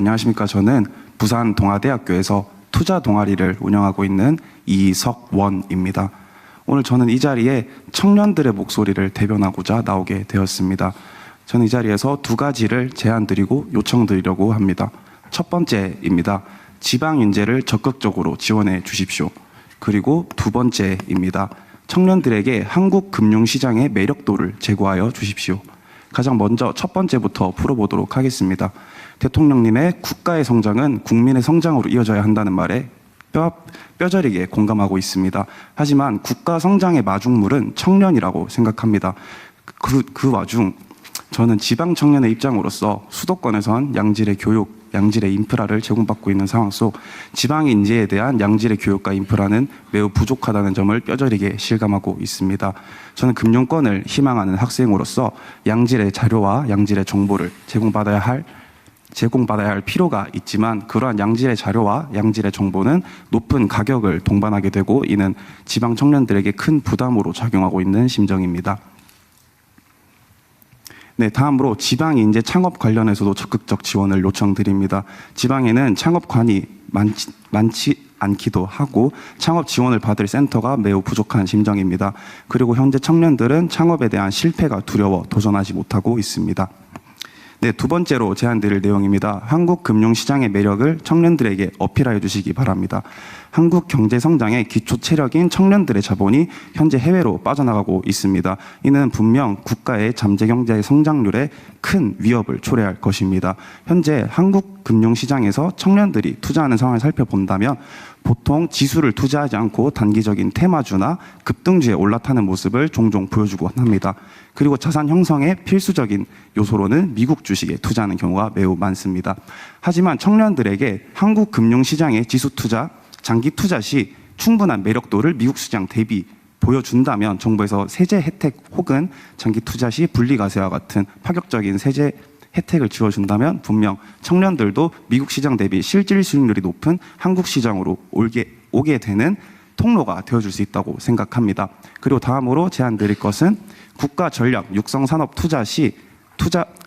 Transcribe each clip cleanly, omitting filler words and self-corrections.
안녕하십니까. 저는 부산 동아대학교에서 투자 동아리를 운영하고 있는 이석원입니다. 오늘 저는 이 자리에 청년들의 목소리를 대변하고자 나오게 되었습니다. 저는 이 자리에서 두 가지를 제안드리고 요청드리려고 합니다. 첫 번째입니다. 지방 인재를 적극적으로 지원해 주십시오. 그리고 두 번째입니다. 청년들에게 한국 금융시장의 매력도를 제고하여 주십시오. 가장 먼저 첫 번째부터 풀어보도록 하겠습니다. 대통령님의 국가의 성장은 국민의 성장으로 이어져야 한다는 말에 뼈저리게 공감하고 있습니다. 하지만 국가 성장의 마중물은 청년이라고 생각합니다. 그 와중 저는 지방 청년의 입장으로서 수도권에선 양질의 교육, 양질의 인프라를 제공받고 있는 상황 속 지방 인재에 대한 양질의 교육과 인프라는 매우 부족하다는 점을 뼈저리게 실감하고 있습니다. 저는 금융권을 희망하는 학생으로서 양질의 자료와 양질의 정보를 제공받아야 할 필요가 있지만 그러한 양질의 자료와 양질의 정보는 높은 가격을 동반하게 되고 이는 지방 청년들에게 큰 부담으로 작용하고 있는 심정입니다. 네, 다음으로 지방 인재 창업 관련해서도 적극적 지원을 요청드립니다. 지방에는 창업관이 많지 않기도 하고 창업 지원을 받을 센터가 매우 부족한 심정입니다. 그리고 현재 청년들은 창업에 대한 실패가 두려워 도전하지 못하고 있습니다. 네, 두 번째로 제안드릴 내용입니다. 한국 금융시장의 매력을 청년들에게 어필하여 주시기 바랍니다. 한국 경제 성장의 기초 체력인 청년들의 자본이 현재 해외로 빠져나가고 있습니다. 이는 분명 국가의 잠재 경제의 성장률에 큰 위협을 초래할 것입니다. 현재 한국 금융시장에서 청년들이 투자하는 상황을 살펴본다면 보통 지수를 투자하지 않고 단기적인 테마주나 급등주에 올라타는 모습을 종종 보여주곤 합니다. 그리고 자산 형성의 필수적인 요소로는 미국 주식에 투자하는 경우가 매우 많습니다. 하지만 청년들에게 한국 금융시장의 지수 투자, 장기 투자 시 충분한 매력도를 미국 시장 대비 보여준다면 정부에서 세제 혜택 혹은 장기 투자 시 분리과세와 같은 파격적인 세제 혜택을 지어준다면 분명 청년들도 미국 시장 대비 실질 수익률이 높은 한국 시장으로 오게 되는 통로가 되어줄 수 있다고 생각합니다. 그리고 다음으로 제안드릴 것은 국가 전략 육성 산업 투자 시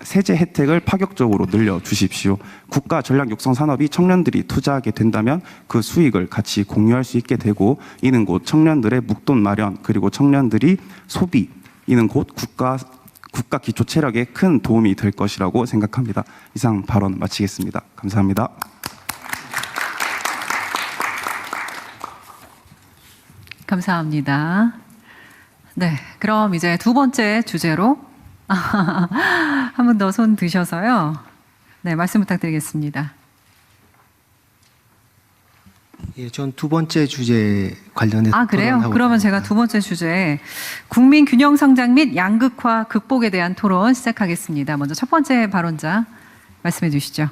세제 혜택을 파격적으로 늘려주십시오. 국가 전략 육성 산업이 청년들이 투자하게 된다면 그 수익을 같이 공유할 수 있게 되고 이는 곧 청년들의 묵돈 마련 그리고 청년들이 소비 이는 곧 국가 기초 체력에 큰 도움이 될 것이라고 생각합니다. 이상 발언 마치겠습니다. 감사합니다. 감사합니다. 네, 그럼 이제 두 번째 주제로 한 분 더 손 드셔서요. 네, 말씀 부탁드리겠습니다. 예, 전 두 번째 주제 관련해서 그래요? 그러면 제가 두 번째 주제 국민 균형 성장 및 양극화 극복에 대한 토론 시작하겠습니다. 먼저 첫 번째 발언자 말씀해 주시죠.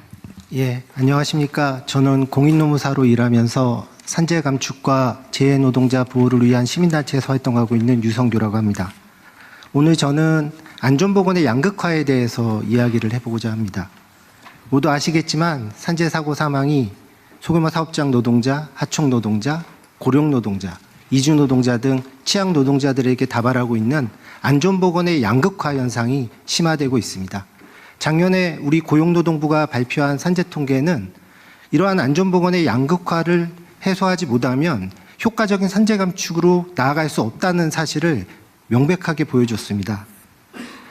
예, 안녕하십니까. 저는 공인노무사로 일하면서 산재 감축과 재해 노동자 보호를 위한 시민단체에서 활동하고 있는 유성규라고 합니다. 오늘 저는 안전보건의 양극화에 대해서 이야기를 해보고자 합니다. 모두 아시겠지만 산재 사고 사망이 소규모 사업장 노동자, 하청 노동자, 고령 노동자, 이주 노동자 등 취약 노동자들에게 다발하고 있는 안전보건의 양극화 현상이 심화되고 있습니다. 작년에 우리 고용노동부가 발표한 산재 통계는 이러한 안전보건의 양극화를 해소하지 못하면 효과적인 산재 감축으로 나아갈 수 없다는 사실을 명백하게 보여줬습니다.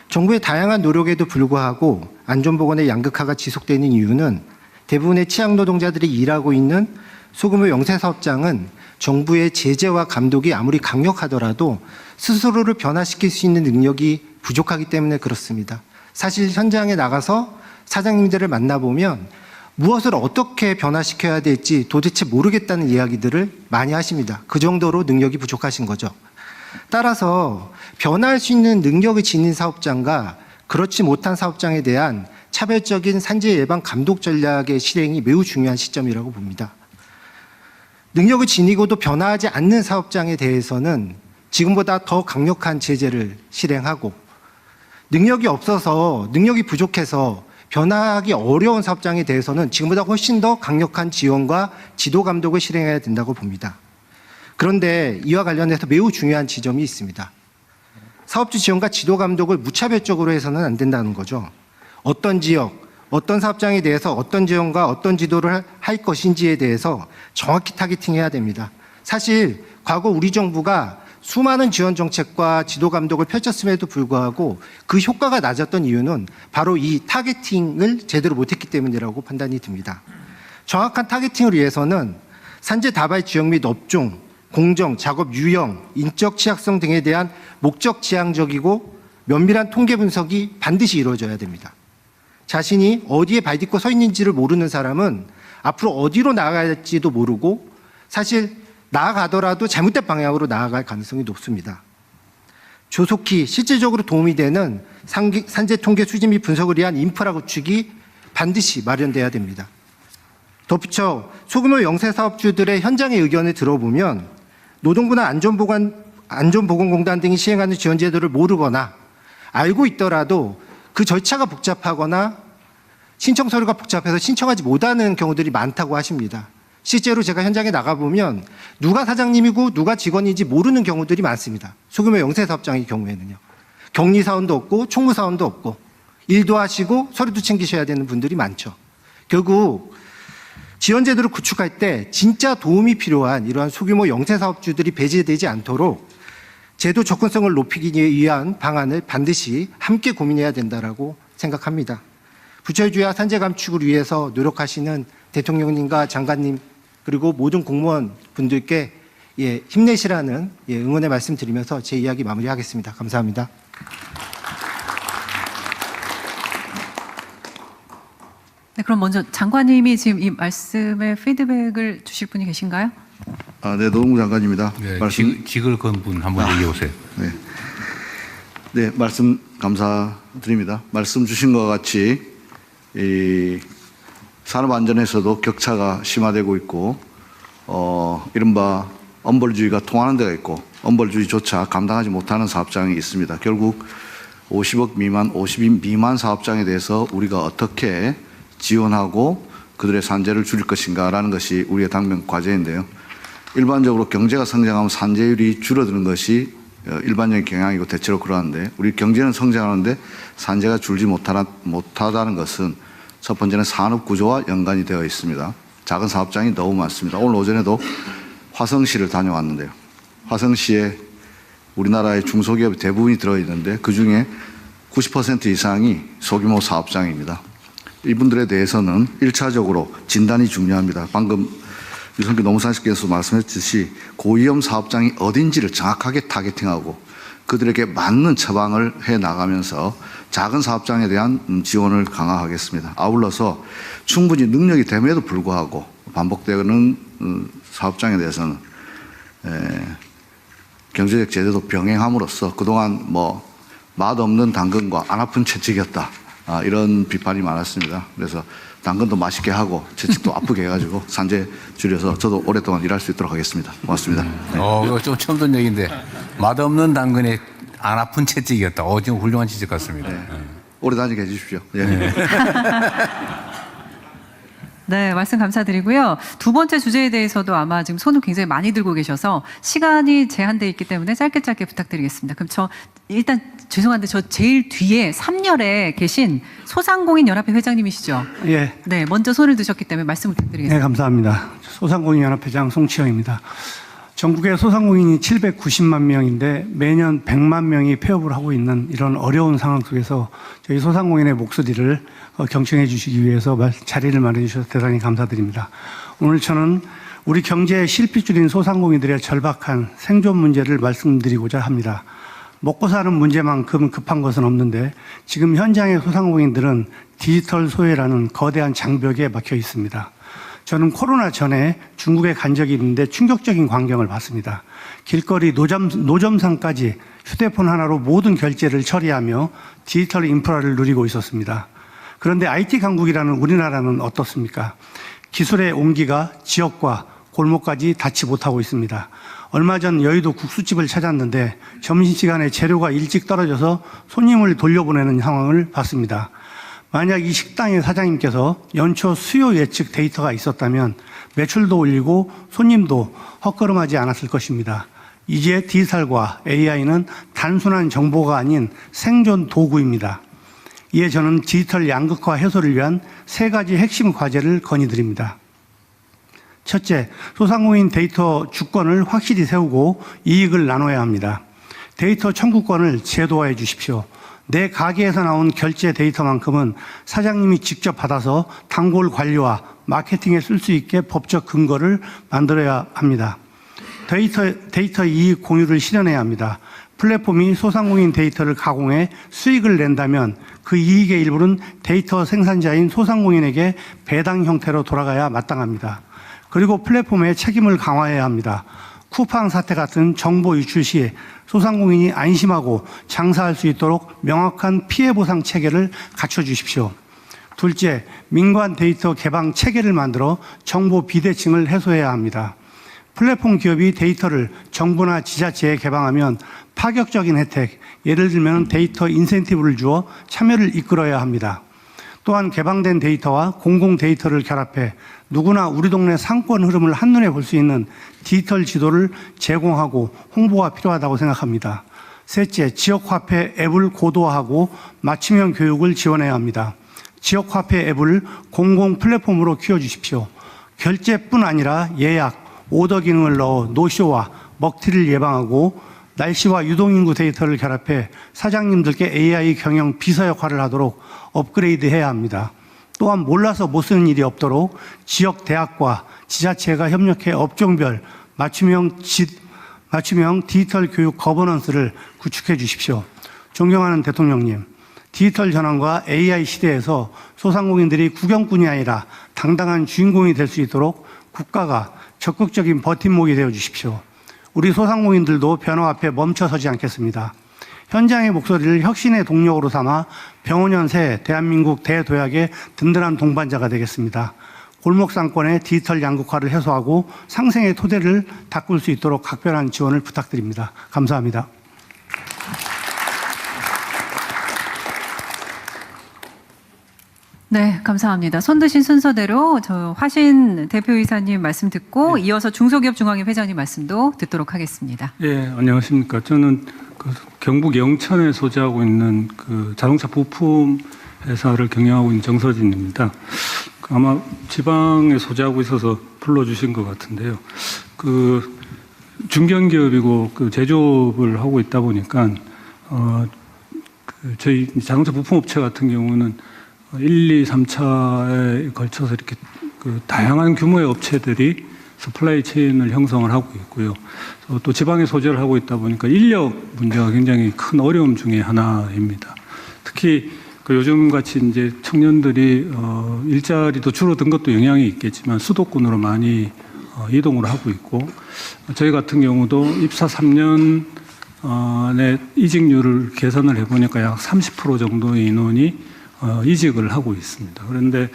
정부의 다양한 노력에도 불구하고 안전보건의 양극화가 지속되는 이유는 대부분의 취약 노동자들이 일하고 있는 소규모 영세사업장은 정부의 제재와 감독이 아무리 강력하더라도 스스로를 변화시킬 수 있는 능력이 부족하기 때문에 그렇습니다. 사실 현장에 나가서 사장님들을 만나보면 무엇을 어떻게 변화시켜야 될지 도대체 모르겠다는 이야기들을 많이 하십니다. 그 정도로 능력이 부족하신 거죠. 따라서 변화할 수 있는 능력을 지닌 사업장과 그렇지 못한 사업장에 대한 차별적인 산재 예방 감독 전략의 실행이 매우 중요한 시점이라고 봅니다. 능력을 지니고도 변화하지 않는 사업장에 대해서는 지금보다 더 강력한 제재를 실행하고 능력이 없어서 능력이 부족해서 변화하기 어려운 사업장에 대해서는 지금보다 훨씬 더 강력한 지원과 지도 감독을 실행해야 된다고 봅니다. 그런데 이와 관련해서 매우 중요한 지점이 있습니다. 사업주 지원과 지도 감독을 무차별적으로 해서는 안 된다는 거죠. 어떤 지역, 어떤 사업장에 대해서 어떤 지원과 어떤 지도를 할 것인지에 대해서 정확히 타겟팅해야 됩니다. 사실 과거 우리 정부가 수많은 지원 정책과 지도 감독을 펼쳤음에도 불구하고 그 효과가 낮았던 이유는 바로 이 타겟팅을 제대로 못했기 때문이라고 판단이 듭니다. 정확한 타겟팅을 위해서는 산재 다발 지역 및 업종, 공정, 작업 유형, 인적 취약성 등에 대한 목적 지향적이고 면밀한 통계 분석이 반드시 이루어져야 됩니다. 자신이 어디에 발 딛고 서 있는지를 모르는 사람은 앞으로 어디로 나아가야 할지도 모르고 사실 나아가더라도 잘못된 방향으로 나아갈 가능성이 높습니다. 조속히 실질적으로 도움이 되는 산재 통계 수집 및 분석을 위한 인프라 구축이 반드시 마련돼야 됩니다. 덧붙여 소규모 영세 사업주들의 현장의 의견을 들어보면 노동부나 안전보건공단 등이 시행하는 지원 제도를 모르거나 알고 있더라도 그 절차가 복잡하거나 신청 서류가 복잡해서 신청하지 못하는 경우들이 많다고 하십니다. 실제로 제가 현장에 나가보면 누가 사장님이고 누가 직원인지 모르는 경우들이 많습니다. 소규모 영세사업장의 경우에는요. 격리사원도 없고 총무사원도 없고 일도 하시고 서류도 챙기셔야 되는 분들이 많죠. 결국 지원제도를 구축할 때 진짜 도움이 필요한 이러한 소규모 영세사업주들이 배제되지 않도록 제도 접근성을 높이기 위한 방안을 반드시 함께 고민해야 된다고 생각합니다. 부처주의와 산재 감축을 위해서 노력하시는 대통령님과 장관님 그리고 모든 공무원 분들께 힘내시라는 응원의 말씀 드리면서 제 이야기 마무리하겠습니다. 감사합니다. 네, 그럼 먼저 장관님이 지금 이 말씀에 피드백을 주실 분이 계신가요? 네, 노동부 장관입니다. 네, 직을 건 분 한번 얘기해 보세요. 네, 말씀 감사드립니다. 말씀 주신 것 같이 이 산업안전에서도 격차가 심화되고 있고 이른바 엄벌주의가 통하는 데가 있고 엄벌주의조차 감당하지 못하는 사업장이 있습니다. 결국 50억 미만, 50인 미만 사업장에 대해서 우리가 어떻게 지원하고 그들의 산재를 줄일 것인가라는 것이 우리의 당면 과제인데요. 일반적으로 경제가 성장하면 산재율이 줄어드는 것이 일반적인 경향이고 대체로 그러한데 우리 경제는 성장하는데 산재가 줄지 못하다는 것은 첫 번째는 산업 구조와 연관이 되어 있습니다. 작은 사업장이 너무 많습니다. 오늘 오전에도 화성시를 다녀왔는데요. 화성시에 우리나라의 중소기업이 대부분이 들어있는데 그중에 90% 이상이 소규모 사업장입니다. 이분들에 대해서는 1차적으로 진단이 중요합니다. 방금 유성규 노무사님께서 말씀했듯이 고위험 사업장이 어딘지를 정확하게 타겟팅하고 그들에게 맞는 처방을 해 나가면서 작은 사업장에 대한 지원을 강화하겠습니다. 아울러서 충분히 능력이 됨에도 불구하고 반복되는 사업장에 대해서는 경제적 제재도 병행함으로써 그동안 맛없는 당근과 안 아픈 채찍이었다. 이런 비판이 많았습니다. 그래서 당근도 맛있게 하고 채찍도 아프게 해가지고 산재 줄여서 저도 오랫동안 일할 수 있도록 하겠습니다. 고맙습니다. 이거 좀 처음 듣는 얘기인데 맛없는 당근에 안 아픈 채찍이었다. 지금 훌륭한 지적 같습니다. 오래 다니게 해주십시오. 네, 말씀 감사드리고요. 두 번째 주제에 대해서도 아마 지금 손을 굉장히 많이 들고 계셔서 시간이 제한되어 있기 때문에 짧게 부탁드리겠습니다. 그럼 저 일단 죄송한데 저 제일 뒤에 3열에 계신 소상공인연합회 회장님이시죠? 예. 네, 먼저 손을 드셨기 때문에 말씀을 드리겠습니다. 네, 감사합니다. 소상공인연합회장 송치영입니다. 전국에 소상공인이 790만 명인데 매년 100만 명이 폐업을 하고 있는 이런 어려운 상황 속에서 저희 소상공인의 목소리를 경청해 주시기 위해서 자리를 마련해 주셔서 대단히 감사드립니다. 오늘 저는 우리 경제의 실핏줄인 소상공인들의 절박한 생존 문제를 말씀드리고자 합니다. 먹고 사는 문제만큼 급한 것은 없는데 지금 현장의 소상공인들은 디지털 소외라는 거대한 장벽에 막혀 있습니다. 저는 코로나 전에 중국에 간 적이 있는데 충격적인 광경을 봤습니다. 길거리 노점상까지 휴대폰 하나로 모든 결제를 처리하며 디지털 인프라를 누리고 있었습니다. 그런데 IT 강국이라는 우리나라는 어떻습니까? 기술의 온기가 지역과 골목까지 닿지 못하고 있습니다. 얼마 전 여의도 국수집을 찾았는데 점심시간에 재료가 일찍 떨어져서 손님을 돌려보내는 상황을 봤습니다. 만약 이 식당의 사장님께서 연초 수요 예측 데이터가 있었다면 매출도 올리고 손님도 헛걸음하지 않았을 것입니다. 이제 디지털과 AI는 단순한 정보가 아닌 생존 도구입니다. 이에 저는 디지털 양극화 해소를 위한 3가지 핵심 과제를 건의드립니다. 첫째, 소상공인 데이터 주권을 확실히 세우고 이익을 나눠야 합니다. 데이터 청구권을 제도화해 주십시오. 내 가게에서 나온 결제 데이터만큼은 사장님이 직접 받아서 단골 관리와 마케팅에 쓸 수 있게 법적 근거를 만들어야 합니다. 데이터 이익 공유를 실현해야 합니다. 플랫폼이 소상공인 데이터를 가공해 수익을 낸다면 그 이익의 일부는 데이터 생산자인 소상공인에게 배당 형태로 돌아가야 마땅합니다. 그리고 플랫폼의 책임을 강화해야 합니다. 쿠팡 사태 같은 정보 유출 시 소상공인이 안심하고 장사할 수 있도록 명확한 피해 보상 체계를 갖춰주십시오. 둘째, 민관 데이터 개방 체계를 만들어 정보 비대칭을 해소해야 합니다. 플랫폼 기업이 데이터를 정부나 지자체에 개방하면 파격적인 혜택, 예를 들면 데이터 인센티브를 주어 참여를 이끌어야 합니다. 또한 개방된 데이터와 공공 데이터를 결합해 누구나 우리 동네 상권 흐름을 한눈에 볼 수 있는 디지털 지도를 제공하고 홍보가 필요하다고 생각합니다. 셋째, 지역화폐 앱을 고도화하고 맞춤형 교육을 지원해야 합니다. 지역화폐 앱을 공공 플랫폼으로 키워주십시오. 결제뿐 아니라 예약, 오더 기능을 넣어 노쇼와 먹튀를 예방하고 날씨와 유동인구 데이터를 결합해 사장님들께 AI 경영 비서 역할을 하도록 업그레이드해야 합니다. 또한 몰라서 못 쓰는 일이 없도록 지역 대학과 지자체가 협력해 업종별 맞춤형 디지털 교육 거버넌스를 구축해 주십시오. 존경하는 대통령님, 디지털 전환과 AI 시대에서 소상공인들이 구경꾼이 아니라 당당한 주인공이 될 수 있도록 국가가 적극적인 버팀목이 되어 주십시오. 우리 소상공인들도 변화 앞에 멈춰서지 않겠습니다. 현장의 목소리를 혁신의 동력으로 삼아 병원연세 대한민국 대도약의 든든한 동반자가 되겠습니다. 골목상권의 디지털 양극화를 해소하고 상생의 토대를 닦을 수 있도록 각별한 지원을 부탁드립니다. 감사합니다. 네, 감사합니다. 손 드신 순서대로 저 화신 대표이사님 말씀 듣고 이어서 중소기업 중앙회 회장님 말씀도 듣도록 하겠습니다. 예, 안녕하십니까. 저는 경북 영천에 소재하고 있는 자동차 부품 회사를 경영하고 있는 정서진입니다. 아마 지방에 소재하고 있어서 불러주신 것 같은데요. 중견기업이고 제조업을 하고 있다 보니까 저희 자동차 부품 업체 같은 경우는 1, 2, 3차에 걸쳐서 이렇게 다양한 규모의 업체들이 서플라이 체인을 형성을 하고 있고요. 또 지방에 소재를 하고 있다 보니까 인력 문제가 굉장히 큰 어려움 중에 하나입니다. 특히 요즘 같이 이제 청년들이 일자리도 줄어든 것도 영향이 있겠지만 수도권으로 많이 이동을 하고 있고, 저희 같은 경우도 입사 3년 내 이직률을 계산을 해보니까 약 30% 정도의 인원이 이직을 하고 있습니다. 그런데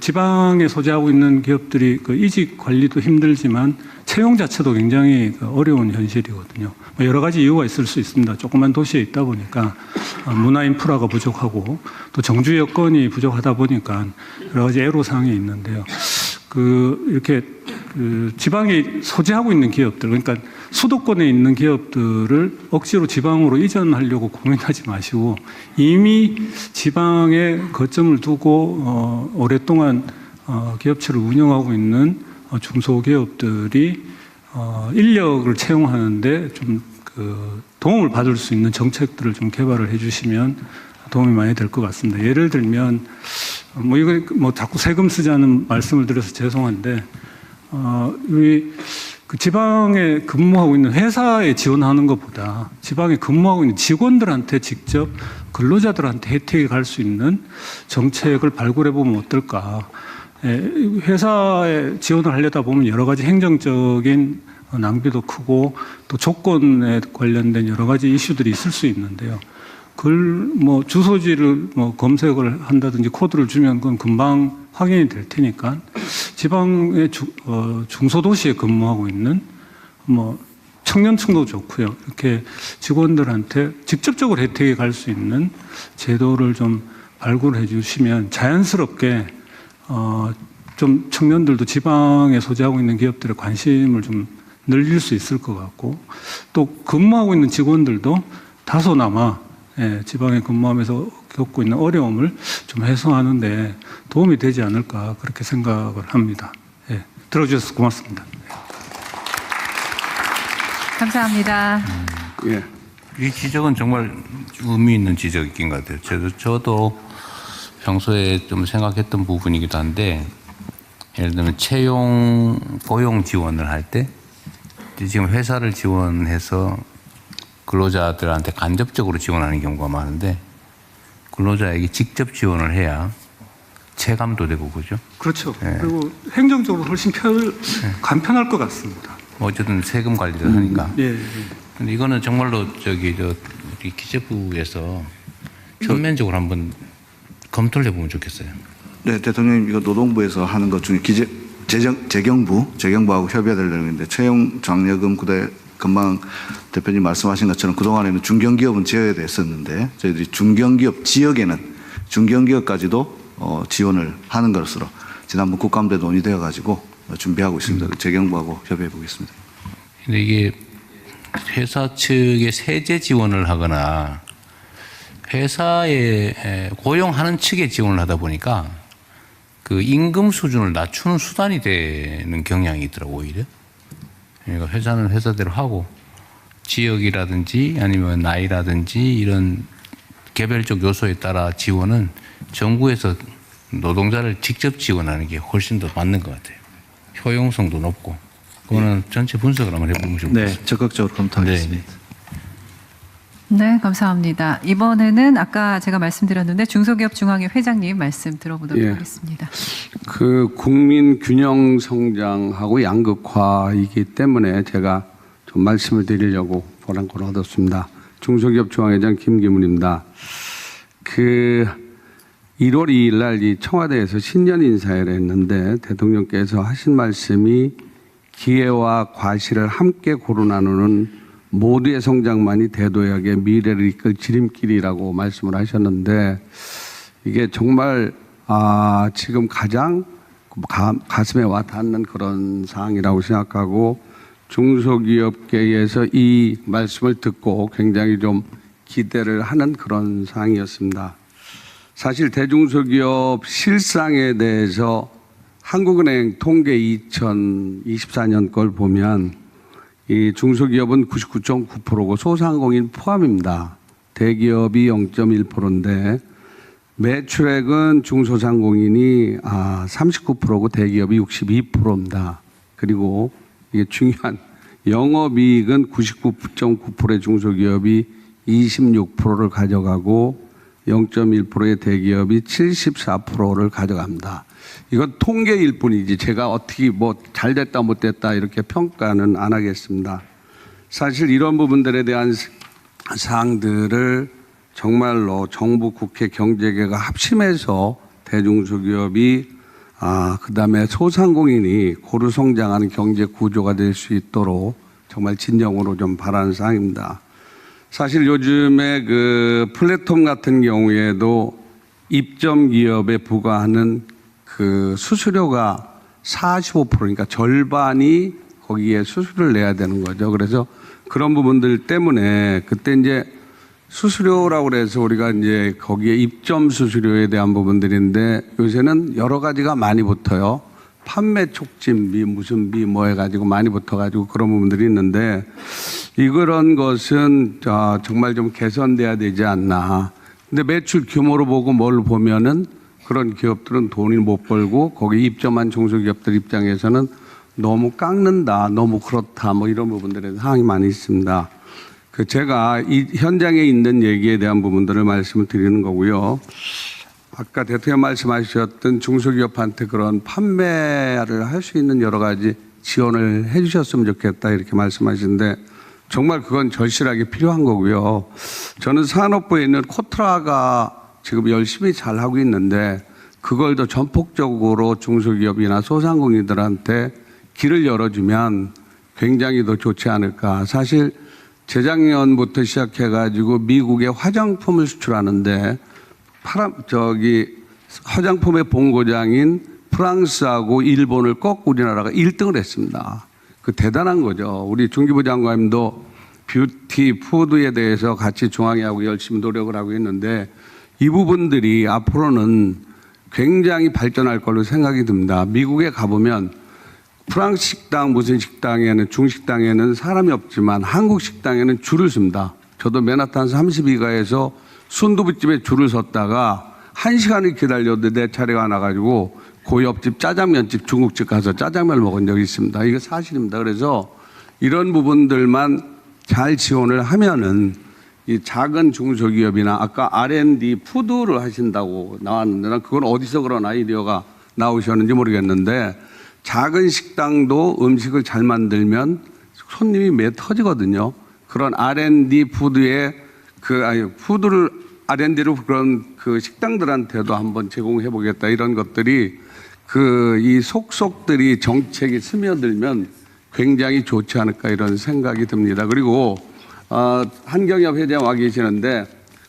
지방에 소재하고 있는 기업들이 이직 관리도 힘들지만 채용 자체도 굉장히 어려운 현실이거든요. 여러 가지 이유가 있을 수 있습니다. 조그만 도시에 있다 보니까 문화 인프라가 부족하고 또 정주 여건이 부족하다 보니까 여러 가지 애로사항이 있는데요. 이렇게 지방에 소재하고 있는 기업들, 그러니까 수도권에 있는 기업들을 억지로 지방으로 이전하려고 고민하지 마시고 이미 지방에 거점을 두고 오랫동안 기업체를 운영하고 있는 중소기업들이 인력을 채용하는데 좀 도움을 받을 수 있는 정책들을 좀 개발을 해주시면 도움이 많이 될 것 같습니다. 예를 들면 이거 자꾸 세금 쓰자는 말씀을 드려서 죄송한데 우리 지방에 근무하고 있는 회사에 지원하는 것보다 지방에 근무하고 있는 직원들한테 직접 근로자들한테 혜택이 갈 수 있는 정책을 발굴해 보면 어떨까. 회사에 지원을 하려다 보면 여러 가지 행정적인 낭비도 크고 또 조건에 관련된 여러 가지 이슈들이 있을 수 있는데요. 주소지를 검색을 한다든지 코드를 주면 그건 금방 확인이 될 테니까 지방의 중소도시에 근무하고 있는 청년층도 좋고요. 이렇게 직원들한테 직접적으로 혜택이 갈 수 있는 제도를 좀 발굴해 주시면 자연스럽게 좀 청년들도 지방에 소재하고 있는 기업들의 관심을 좀 늘릴 수 있을 것 같고 또 근무하고 있는 직원들도 다소나마 지방에 근무하면서 겪고 있는 어려움을 좀 해소하는데 도움이 되지 않을까 그렇게 생각을 합니다. 예, 들어주셔서 고맙습니다. 감사합니다. 예. 이 지적은 정말 의미 있는 지적인 것 같아요. 저도 평소에 좀 생각했던 부분이기도 한데, 예를 들면 고용 지원을 할 때 지금 회사를 지원해서 근로자들한테 간접적으로 지원하는 경우가 많은데 근로자에게 직접 지원을 해야 체감도 되고 그죠? 그렇죠. 그리고 행정적으로 훨씬 간편할 것 같습니다. 어쨌든 세금 관리를 하니까. 예. 근데 이거는 정말로 우리 기재부에서 전면적으로 한번 검토를 해보면 좋겠어요. 네, 대통령님, 이거 노동부에서 하는 것 중에 재경부하고 협의해야 될 내용인데, 채용 장려금 그대 금방 대표님 말씀하신 것처럼 그동안에는 중견기업은 지어야 됐었는데, 저희들이 중견기업 지역에는 중견기업까지도 지원을 하는 것으로 지난번 국감대 논의되어 가지고 준비하고 있습니다. 재경부하고 협의해 보겠습니다. 근데 이게 회사 측에 세제 지원을 하거나 회사에 고용하는 측에 지원을 하다 보니까 그 임금 수준을 낮추는 수단이 되는 경향이 있더라고요, 오히려. 그러니까 회사는 회사대로 하고 지역이라든지 아니면 나이라든지 이런 개별적 요소에 따라 지원은 정부에서 노동자를 직접 지원하는 게 훨씬 더 맞는 것 같아요. 효용성도 높고. 그거는 전체 분석을 한번 해보면 좋겠습니다. 네, 적극적으로 검토하겠습니다. 네, 감사합니다. 이번에는 아까 제가 말씀드렸는데 중소기업 중앙회 회장님 말씀 들어보도록 하겠습니다. 그 국민 균형 성장하고 양극화이기 때문에 제가 좀 말씀을 드리려고 보람을 얻었습니다. 중소기업 중앙회장 김기문입니다. 1월 2일 날 이 청와대에서 신년 인사회를 했는데 대통령께서 하신 말씀이 기회와 과실을 함께 고루 나누는 모두의 성장만이 대도약의 미래를 이끌 지름길이라고 말씀을 하셨는데 이게 정말 지금 가장 가슴에 와 닿는 그런 사항이라고 생각하고 중소기업계에서 이 말씀을 듣고 굉장히 좀 기대를 하는 그런 사항이었습니다. 사실 대중소기업 실상에 대해서 한국은행 통계 2024년 걸 보면 이 중소기업은 99.9%고 소상공인 포함입니다. 대기업이 0.1%인데 매출액은 중소상공인이 39%고 대기업이 62%입니다. 그리고 이게 중요한 영업이익은 99.9%의 중소기업이 26%를 가져가고 0.1%의 대기업이 74%를 가져갑니다. 이건 통계일 뿐이지 제가 어떻게 뭐 잘됐다 못됐다 이렇게 평가는 안 하겠습니다. 사실 이런 부분들에 대한 사항들을 정말로 정부, 국회, 경제계가 합심해서 대중소기업이 그다음에 소상공인이 고루 성장하는 경제 구조가 될 수 있도록 정말 진정으로 좀 바라는 사항입니다. 사실 요즘에 그 플랫폼 같은 경우에도 입점 기업에 부과하는 그 수수료가 45%니까 절반이 거기에 수수료를 내야 되는 거죠. 그래서 그런 부분들 때문에 그때 이제 수수료라고 그래서 우리가 이제 거기에 입점 수수료에 대한 부분들인데 요새는 여러 가지가 많이 붙어요. 판매 촉진비 무슨 비 뭐 해가지고 많이 붙어가지고 그런 부분들이 있는데 이런 것은 정말 좀 개선돼야 되지 않나. 근데 매출 규모로 보고 뭘 보면은 그런 기업들은 돈을 못 벌고 거기 입점한 중소기업들 입장에서는 너무 깎는다, 너무 그렇다, 뭐 이런 부분들에 사항이 많이 있습니다. 제가 이 현장에 있는 얘기에 대한 부분들을 말씀을 드리는 거고요. 아까 대통령 말씀하셨던 중소기업한테 그런 판매를 할 수 있는 여러 가지 지원을 해 주셨으면 좋겠다 이렇게 말씀하시는데 정말 그건 절실하게 필요한 거고요. 저는 산업부에 있는 코트라가 지금 열심히 잘하고 있는데 그걸 더 전폭적으로 중소기업이나 소상공인들한테 길을 열어주면 굉장히 더 좋지 않을까. 사실 재작년부터 시작해가지고 미국에 화장품을 수출하는데 화장품의 본고장인 프랑스하고 일본을 꺾고 우리나라가 1등을 했습니다. 그 대단한 거죠. 우리 중기부 장관님도 뷰티, 푸드에 대해서 같이 중앙에 하고 열심히 노력을 하고 있는데 이 부분들이 앞으로는 굉장히 발전할 걸로 생각이 듭니다. 미국에 가보면 프랑스 식당, 무슨 식당에는 중식당에는 사람이 없지만 한국 식당에는 줄을 섭니다. 저도 맨하탄 32가에서 순두부집에 줄을 섰다가 1시간을 기다렸는데 내 차례가 나가지고 그 옆집 짜장면집, 중국집 가서 짜장면을 먹은 적이 있습니다. 이게 사실입니다. 그래서 이런 부분들만 잘 지원을 하면은 이 작은 중소기업이나 아까 R&D 푸드를 하신다고 나왔는데 난 그건 어디서 그런 아이디어가 나오셨는지 모르겠는데 작은 식당도 음식을 잘 만들면 손님이 매 터지거든요. 그런 R&D 푸드의 푸드를 R&D로 그런 그 식당들한테도 한번 제공해 보겠다 이런 것들이 이 속속들이 정책이 스며들면 굉장히 좋지 않을까 이런 생각이 듭니다. 그리고 한경협 회장 와 계시는데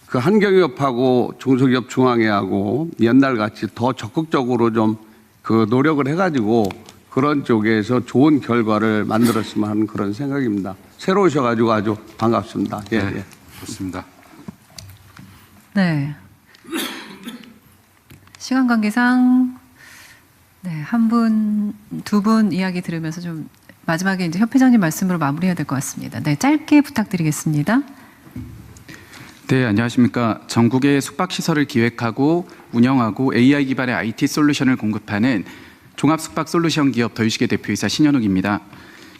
그 한경협하고 중소기업 중앙회하고 옛날같이 더 적극적으로 좀 그 노력을 해가지고 그런 쪽에서 좋은 결과를 만들었으면 하는 그런 생각입니다. 새로 오셔가지고 아주 반갑습니다. 예, 네, 예. 좋습니다. 네. 시간 관계상 한 분, 두 분 이야기 들으면서 좀 마지막에 이제 협회장님 말씀으로 마무리해야 될 것 같습니다. 네, 짧게 부탁드리겠습니다. 네, 안녕하십니까. 전국의 숙박시설을 기획하고 운영하고 AI 기반의 IT 솔루션을 공급하는 종합숙박솔루션 기업 더유시계 대표이사 신현욱입니다.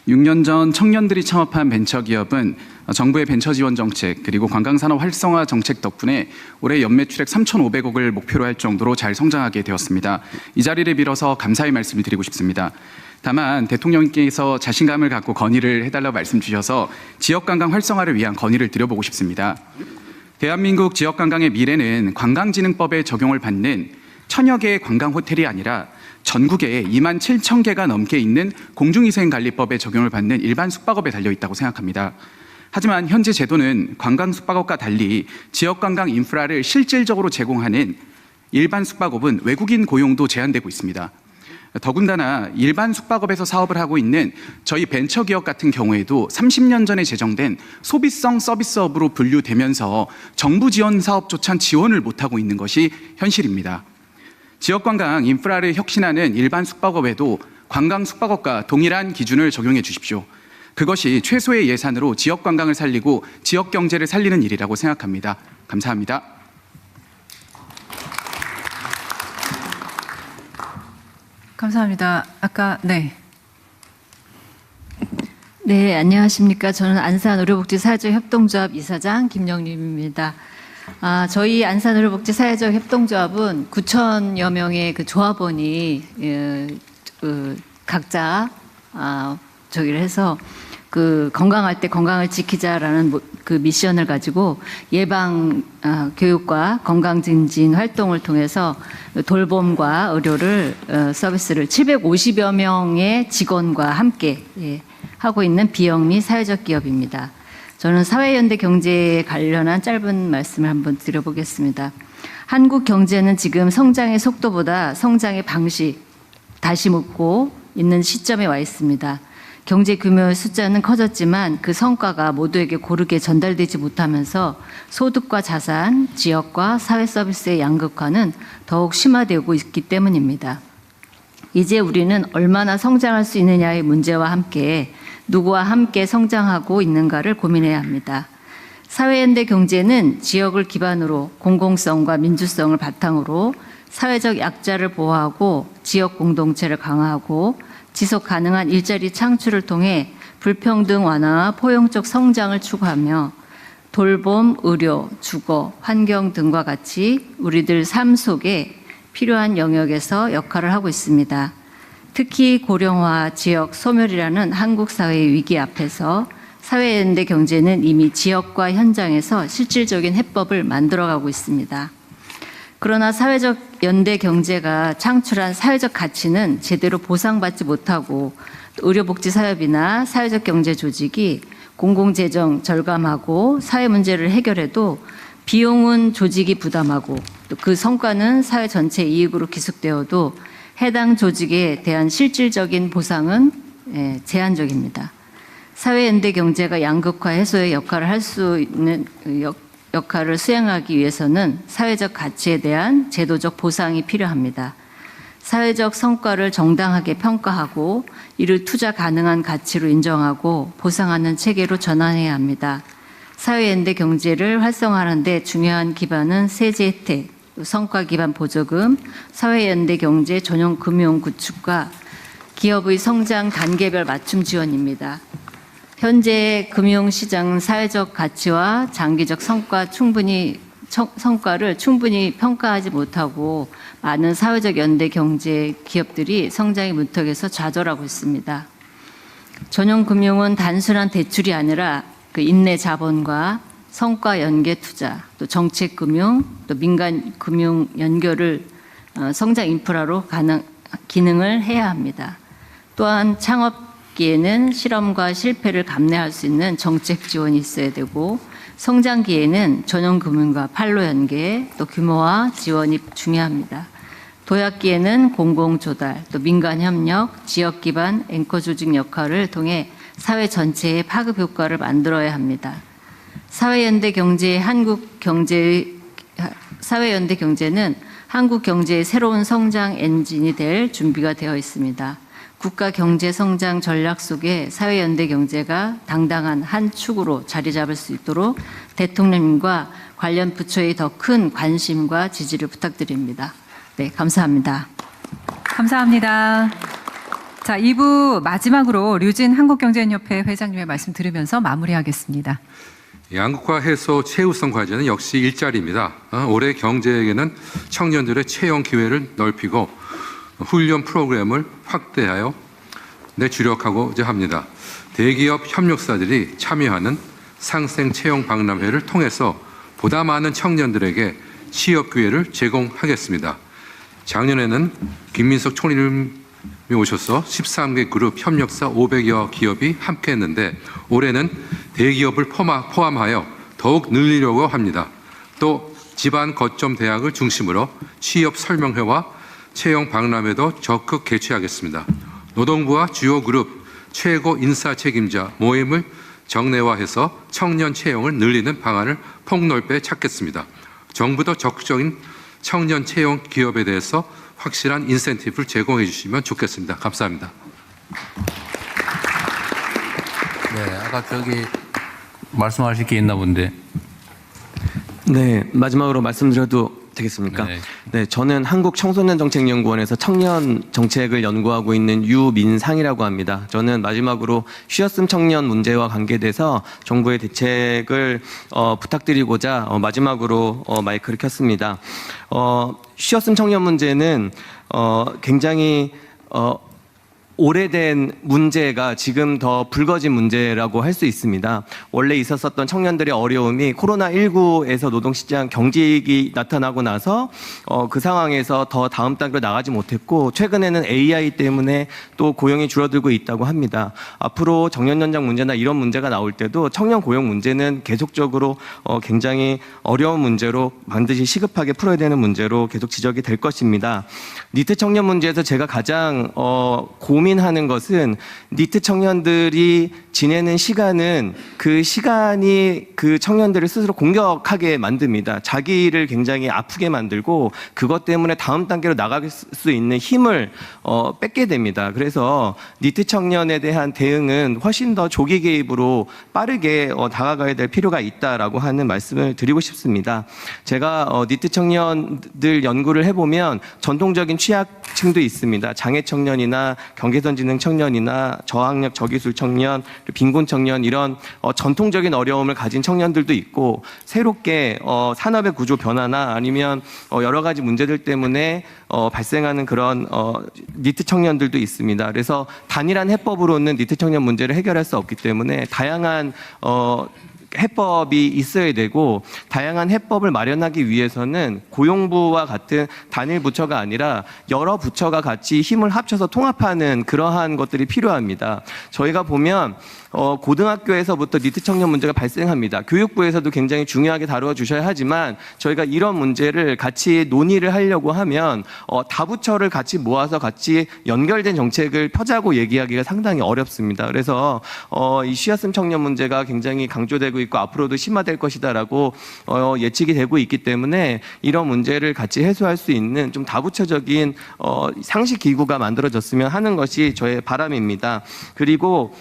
6년 전 청년들이 창업한 벤처기업은 정부의 벤처 지원 정책 그리고 관광산업 활성화 정책 덕분에 올해 연매출액 3,500억을 목표로 할 정도로 잘 성장하게 되었습니다. 이 자리를 빌어서 감사의 말씀을 드리고 싶습니다. 다만 대통령께서 자신감을 갖고 건의를 해달라고 말씀 주셔서 지역관광 활성화를 위한 건의를 드려보고 싶습니다. 대한민국 지역관광의 미래는 관광진흥법에 적용을 받는 1,000여 개의 관광호텔이 아니라 전국에 27,000개가 넘게 있는 공중위생관리법에 적용을 받는 일반 숙박업에 달려있다고 생각합니다. 하지만 현재 제도는 관광 숙박업과 달리 지역관광 인프라를 실질적으로 제공하는 일반 숙박업은 외국인 고용도 제한되고 있습니다. 더군다나 일반 숙박업에서 사업을 하고 있는 저희 벤처기업 같은 경우에도 30년 전에 제정된 소비성 서비스업으로 분류되면서 정부 지원 사업조차 지원을 못하고 있는 것이 현실입니다. 지역관광 인프라를 혁신하는 일반 숙박업에도 관광 숙박업과 동일한 기준을 적용해 주십시오. 그것이 최소의 예산으로 지역관광을 살리고 지역경제를 살리는 일이라고 생각합니다. 감사합니다. 감사합니다. 네, 안녕하십니까. 저는 안산의료복지사회적협동조합 이사장 김영림입니다. 저희 안산의료복지사회적협동조합은 9,000여 명의 그 조합원이 각자 저기를 해서 그 건강할 때 건강을 지키자라는 그 미션을 가지고 예방 교육과 건강 증진 활동을 통해서 돌봄과 의료를 서비스를 750여 명의 직원과 함께 하고 있는 비영리 사회적 기업입니다. 저는 사회연대 경제에 관련한 짧은 말씀을 한번 드려보겠습니다. 한국 경제는 지금 성장의 속도보다 성장의 방식 다시 묻고 있는 시점에 와 있습니다. 경제 규모의 숫자는 커졌지만 그 성과가 모두에게 고르게 전달되지 못하면서 소득과 자산, 지역과 사회 서비스의 양극화는 더욱 심화되고 있기 때문입니다. 이제 우리는 얼마나 성장할 수 있느냐의 문제와 함께 누구와 함께 성장하고 있는가를 고민해야 합니다. 사회연대 경제는 지역을 기반으로 공공성과 민주성을 바탕으로 사회적 약자를 보호하고 지역 공동체를 강화하고 지속 가능한 일자리 창출을 통해 불평등 완화와 포용적 성장을 추구하며 돌봄, 의료, 주거, 환경 등과 같이 우리들 삶 속에 필요한 영역에서 역할을 하고 있습니다. 특히 고령화, 지역 소멸이라는 한국 사회의 위기 앞에서 사회연대 경제는 이미 지역과 현장에서 실질적인 해법을 만들어가고 있습니다. 그러나 사회적 연대 경제가 창출한 사회적 가치는 제대로 보상받지 못하고 의료복지사업이나 사회적 경제 조직이 공공재정 절감하고 사회 문제를 해결해도 비용은 조직이 부담하고 또 그 성과는 사회 전체 이익으로 기속되어도 해당 조직에 대한 실질적인 보상은 제한적입니다. 사회연대 경제가 양극화 해소의 역할을 할 수 있는 역할을 수행하기 위해서는 사회적 가치에 대한 제도적 보상이 필요합니다. 사회적 성과를 정당하게 평가하고 이를 투자 가능한 가치로 인정하고 보상하는 체계로 전환해야 합니다. 사회연대 경제를 활성화하는 데 중요한 기반은 세제 혜택, 성과 기반 보조금, 사회연대 경제 전용 금융 구축과 기업의 성장 단계별 맞춤 지원입니다. 현재 금융시장은 사회적 가치와 장기적 성과를 충분히 평가하지 못하고 많은 사회적 연대 경제 기업들이 성장의 문턱에서 좌절하고 있습니다. 전용 금융은 단순한 대출이 아니라 그 인내 자본과 성과 연계 투자, 또 정책 금융, 또 민간 금융 연결을 성장 인프라로 기능을 해야 합니다. 또한 창업기에는 실험과 실패를 감내할 수 있는 정책 지원이 있어야 되고, 성장기에는 전용금융과 판로 연계, 또 규모화 지원이 중요합니다. 도약기에는 공공조달, 또 민간협력, 지역 기반 앵커 조직 역할을 통해 사회 전체의 파급 효과를 만들어야 합니다. 사회연대 경제는 한국 경제의 새로운 성장 엔진이 될 준비가 되어 있습니다. 국가 경제 성장 전략 속에 사회연대 경제가 당당한 한 축으로 자리 잡을 수 있도록 대통령님과 관련 부처의 더 큰 관심과 지지를 부탁드립니다. 네, 감사합니다. 감사합니다. 자, 2부 마지막으로 류진 한국경제협회 회장님의 말씀 들으면서 마무리하겠습니다. 양극화 해소 최우선 과제는 역시 일자리입니다. 올해 경제에게는 청년들의 채용 기회를 넓히고 훈련 프로그램을 확대하여 주력하고자 합니다. 대기업 협력사들이 참여하는 상생 채용 박람회를 통해서 보다 많은 청년들에게 취업 기회를 제공하겠습니다. 작년에는 김민석 총리님이 오셔서 13개 그룹 협력사 500여 기업이 함께했는데 올해는 대기업을 포함하여 더욱 늘리려고 합니다. 또 지방 거점 대학을 중심으로 취업 설명회와 채용 박람회도 적극 개최하겠습니다. 노동부와 주요 그룹 최고 인사 책임자 모임을 정례화해서 청년 채용을 늘리는 방안을 폭넓게 찾겠습니다. 정부도 적극적인 청년 채용 기업에 대해서 확실한 인센티브를 제공해 주시면 좋겠습니다. 감사합니다. 네, 아까 말씀하실 게 있나 본데. 네, 마지막으로 말씀드려도 되겠습니까? 네, 저는 한국청소년정책연구원에서 청년 정책을 연구하고 있는 유민상이라고 합니다. 저는 마지막으로 쉬었음 청년 문제와 관계돼서 정부의 대책을 부탁드리고자 마지막으로 마이크를 켰습니다. 쉬었음 청년 문제는 굉장히 오래된 문제가 지금 더 불거진 문제라고 할 수 있습니다. 원래 있었던 청년들의 어려움이 코로나19에서 노동시장 경직이 나타나고 나서 그 상황에서 더 다음 단계로 나가지 못했고 최근에는 AI 때문에 또 고용이 줄어들고 있다고 합니다. 앞으로 정년연장 문제나 이런 문제가 나올 때도 청년 고용 문제는 계속적으로 굉장히 어려운 문제로 반드시 시급하게 풀어야 되는 문제로 계속 지적이 될 것입니다. 니트 청년 문제에서 제가 가장 고민하는 것은 니트 청년들이 지내는 시간은 그 시간이 그 청년들을 스스로 공격하게 만듭니다. 자기를 굉장히 아프게 만들고 그것 때문에 다음 단계로 나갈 수 있는 힘을 뺏게 됩니다. 그래서 니트 청년에 대한 대응은 훨씬 더 조기 개입으로 빠르게 다가가야 될 필요가 있다라고 하는 말씀을 드리고 싶습니다. 제가 니트 청년들 연구를 해보면 전통적인 취약층도 있습니다. 장애 청년이나 경계선지능 청년이나 저학력 저기술 청년, 빈곤 청년 이런 전통적인 어려움을 가진 청년들도 있고 새롭게 산업의 구조 변화나 아니면 여러 가지 문제들 때문에 발생하는 그런 니트 청년들도 있습니다. 그래서 단일한 해법으로는 니트 청년 문제를 해결할 수 없기 때문에 다양한 해법이 있어야 되고 다양한 해법을 마련하기 위해서는 고용부와 같은 단일 부처가 아니라 여러 부처가 같이 힘을 합쳐서 통합하는 그러한 것들이 필요합니다. 저희가 보면 고등학교에서부터 니트 청년 문제가 발생합니다. 교육부에서도 굉장히 중요하게 다뤄주셔야 하지만 저희가 이런 문제를 같이 논의를 하려고 하면 다부처를 같이 모아서 같이 연결된 정책을 펴자고 얘기하기가 상당히 어렵습니다. 그래서 이 쉬었음 청년 문제가 굉장히 강조되고 있고 앞으로도 심화될 것이다라고 예측이 되고 있기 때문에 이런 문제를 같이 해소할 수 있는 좀 다부처적인 상식 기구가 만들어졌으면 하는 것이 저의 바람입니다. 그리고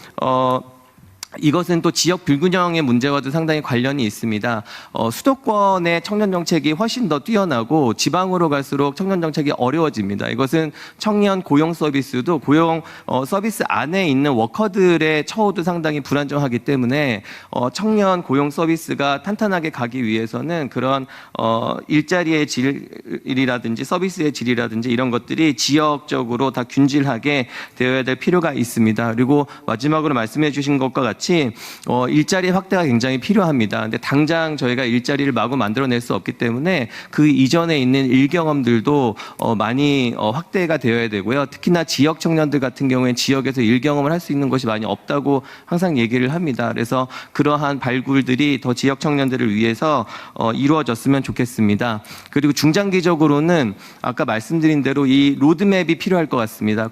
이것은 또 지역 불균형의 문제와도 상당히 관련이 있습니다. 수도권의 청년 정책이 훨씬 더 뛰어나고 지방으로 갈수록 청년 정책이 어려워집니다. 이것은 청년 고용 서비스도 고용 서비스 안에 있는 워커들의 처우도 상당히 불안정하기 때문에 청년 고용 서비스가 탄탄하게 가기 위해서는 그런 일자리의 질이라든지 서비스의 질이라든지 이런 것들이 지역적으로 다 균질하게 되어야 될 필요가 있습니다. 그리고 마지막으로 말씀해 주신 것과 같이 일자리 확대가 굉장히 필요합니다. 근데 당장 저희가 일자리를 마구 만들어낼 수 없기 때문에 그 이전에 있는 일경험들도 많이 확대가 되어야 되고요. 특히나 지역 청년들 같은 경우에 지역에서 일경험을 할 수 있는 것이 많이 없다고 항상 얘기를 합니다. 그래서 그러한 발굴들이 더 지역 청년들을 위해서 이루어졌으면 좋겠습니다. 그리고 중장기적으로는 아까 말씀드린 대로 이 로드맵이 필요할 것 같습니다.